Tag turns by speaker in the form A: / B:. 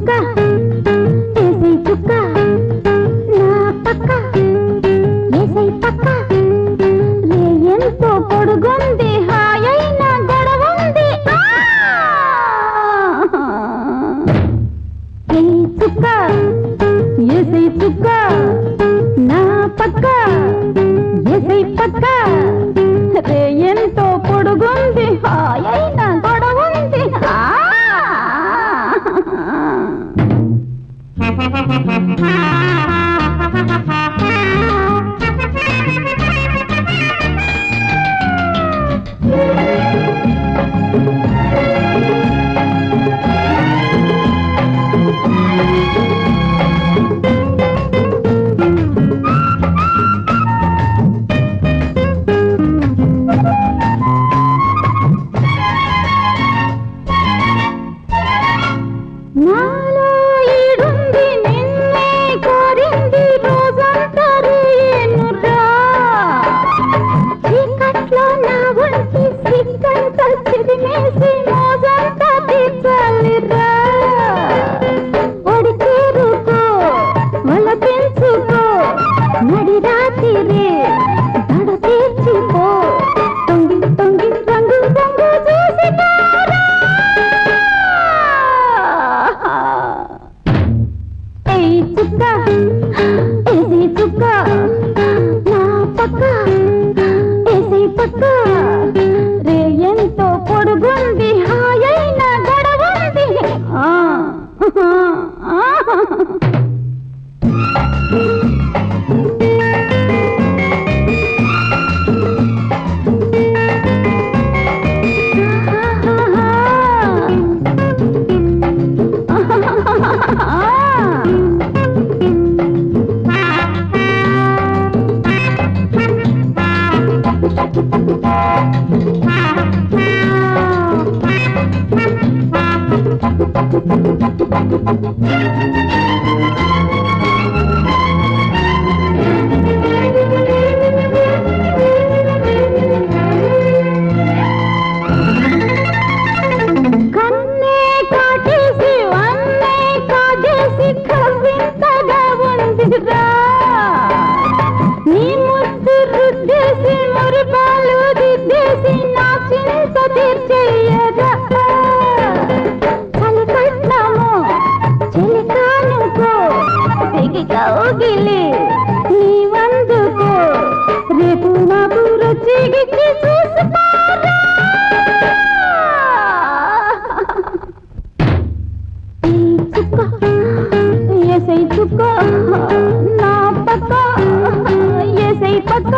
A: చుక్క ఏసై చుక్క నా పక్క ఏసై పక్క రే ఎంతో పొడుగుంది హాయైన గొడవుంది ఏ చుక్క ఏసై చుక్క నా పక్క ఏసై పక్క రే ఎంతో పొడుగుంది హాయైన గొడవుంది నాలో ఈడుంది నిన్నే కోరింది రోజంతా రేనురా చీకట్లో నా ఒంటి సిగ్గంతా చిదిమేసి మోజంతా తీర్చాలిరా ఒడి చేరుకో వల పెంచుకో నడి రాత్రి దడ తీర్చిపో తొంగి తొంగి రంగు రంగు చూసిపోరా చుక్క ఏసై చుక్క నా పక్క ఏసై పక్క రే ఎంతో పొడుగుంది హాయైన గొడవుంది కన్నే కాటేసి వన్నే కాటేసి కవింతగా ఉందిరా నీ ముద్దు రుద్దేసి మురిపాలు దిద్దేసి నా చింత తీర్చేయరా చలికట్నము చెలికానుకో దిగి కౌగిలి నీ వందుకో రేపు నాకు రుచిగిచ్చి చూసుకోరా చుక్క ఏసై చుక్క నా పక్క ఏసై పక్క